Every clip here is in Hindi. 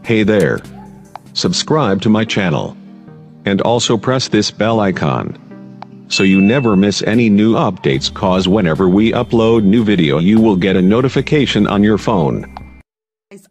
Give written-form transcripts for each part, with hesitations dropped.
Hey there. Subscribe to my channel. And also press this bell icon. So you never miss any new updates, cause whenever we upload new video you will get a notification on your phone.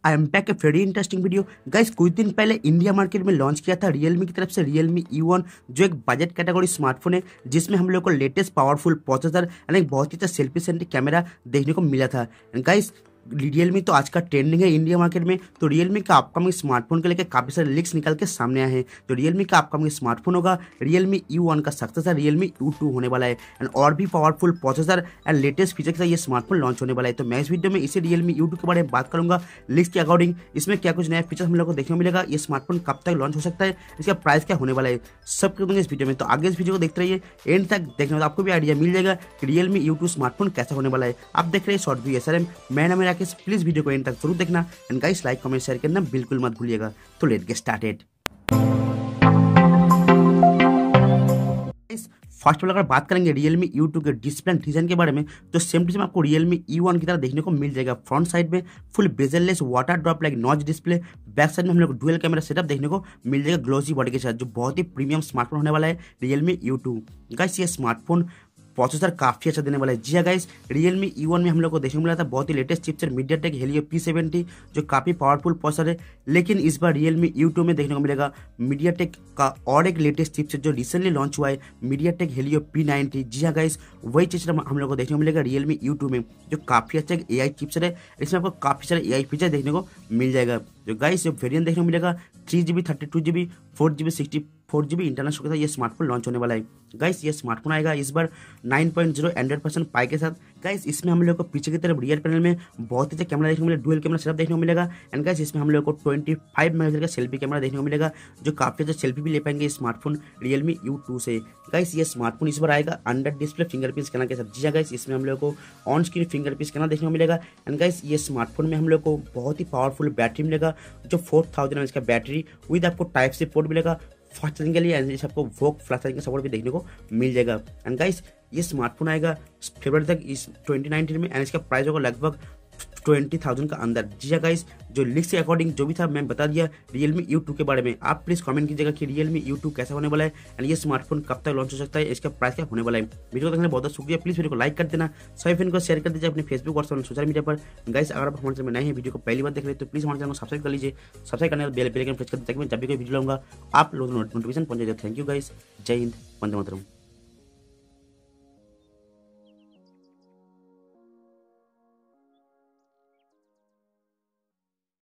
I am back a very interesting video guys. कुछ दिन पहले इंडिया मार्केट में लॉन्च किया था Realme की तरफ से Realme U1, जो एक बजट कैटेगरी स्मार्टफोन है जिसमें हम लोग को लेटेस्ट पावरफुल प्रोसेसर एंड एक बहुत ही अच्छा सेल्फी सेंट्रिक कैमरा देखने को मिला था। गाइस Realme तो आज का ट्रेंडिंग है इंडिया मार्केट में, तो Realme का अपकमिंग स्मार्टफोन के लेकर काफी सारे लीक्स निकल के सामने आए हैं। तो Realme का अपकमिंग स्मार्टफोन होगा Realme U1 का सक्सेसर Realme U2 होने वाला है एंड और भी powerful processor and latest feature के साथ ये स्मार्टफोन लॉन्च होने वाला है। तो मैं इस वीडियो में इसी Realme U2 के बारे में बात करूंगा, लीक्स के अकॉर्डिंग इसमें क्या कुछ नया फीचर हम लोग को देखने को मिलेगा, ये स्मार्टफोन कब तक लॉन्च हो सकता है, इसका प्राइस क्या होने वाला है, सब कर दूंगा इस वीडियो में। तो आगे इस वीडियो को देखते रहिए, एंड तक देखने में आपको भी आइडिया मिल जाएगा कि Realme U2 स्मार्टफोन कैसा होने वाला है। आप देख रहे हैं शॉर्ट वीडियो SRM, मैं नाम है राकेश। प्लीज वीडियो को एंड तक जरूर देखना and guys like comment share करना बिल्कुल मत भूलिएगा। तो let's get started. First of all अगर बात करेंगे Realme U2 के डिस्प्ले एंड डिजाइन के बारे में, तो सेम टू सेम आपको Realme U1 की तरह देखने को मिल जाएगा। फ्रंट साइड में full bezel-less water drop like notch display, back side में हम लोग डुअल कैमरा सेटअप देखने को मिल जाएगा ग्लोसी बॉडी के साथ, जो बहुत ही प्रीमियम स्मार्टफोन होने वाला है Realme U2। गाइस ये स्मार्टफोन प्रोसेसर काफी अच्छा देने वाला है। जी हाँ गाइस, Realme U1 में हम लोग को देखने को मिला था बहुत ही latest chipset Mediatek Helio P90, जो काफी पावरफुल प्रोसेसर है। लेकिन इस बार Realme U2 में देखने को मिलेगा Mediatek का और एक लेटेस्ट चिपसेट जो रिसेंटली लॉन्च हुआ है Mediatek Helio P90। जी हाँ गाइस, वही चिपसेट हम लोग को देखने को मिलेगा Realme U2 में, जो काफी अच्छा एक AI चिपसेट है। इसमें आपको काफी सारे AI फीचर देखने को मिल जाएगा। जो गाइस जो वेरिएंट देखने को मिलेगा 3GB 32GB 4GB 64GB internal storage के साथ ये स्मार्टफोन लॉन्च होने वाला है। गाइस ये स्मार्टफोन आएगा इस बार 9.0 100% पाई के साथ। गाइस इसमें हम लोग को पीछे की तरफ रियर पैनल में बहुत ही अच्छा कैमरा देखने को मिलेगा, डुअल कैमरा सेटअप देखने को मिलेगा एंड गाइस इसमें हम लोग को 25 मेगापिक्सल का सेल्फी कैमरा देखने को मिलेगा, जो काफी अच्छा सेल्फी भी ले पाएंगे स्मार्टफोन Realme U2 से। गाइस ये स्मार्टफोन इस बार आएगा अंडर डिस्प्ले फिंगरप्रिंट स्कैनर के साथ। जी हाँ गाइस, इसमें हम लोग को ऑन स्क्रीन फिंगरप्रिंट स्कैनर देखने को मिलेगा एंड गाइस ये स्मार्टफोन में हम लोग को बहुत ही पावरफुल बैटरी मिलेगा, जो 4000 mAh का बैटरी विद आपको टाइप सी पोर्ट मिलेगा फास्ट चार्जिंग के लिए एंड आपको वोक फ्लैश चार्जिंग का सपोर्ट भी देखने को मिल जाएगा। एंड गाइस ये स्मार्टफोन आएगा फरवरी तक इस 2019 में एंड इसका प्राइस होगा लगभग 20,000 का अंदर। जी हाँ गाइस, जो लिस्ट के अकॉर्डिंग जो भी था मैं बता दिया Realme U2 के बारे में। आप प्लीज कमेंट कीजिएगा कि Realme U2 कैसा होने वाला है एंड ये स्मार्टफोन कब तक लॉन्च हो सकता है, इसका प्राइस क्या होने वाला है। वीडियो को देखने बहुत बहुत शुक्रिया। प्लीज वीडियो को लाइक कर देना, सभी फ्रेंड को शेयर कर दीजिए अपने फेसबुक और सोशल मीडिया पर। गाइस अगर आप हमारे चैनल में नए हैं, वीडियो को पहली बार देख रहे हैं तो प्लीज हमारे चैनल को सब्सक्राइब कर लीजिए। सब्सक्राइब करने बेल आइकन प्रेस कर दीजिए ताकि मैं जब भी कोई वीडियो लाऊंगा आप लोगों को नोटिफिकेशन पहुंच जाए। थैंक यू गाइस, जय हिंद, वंदे मातरम।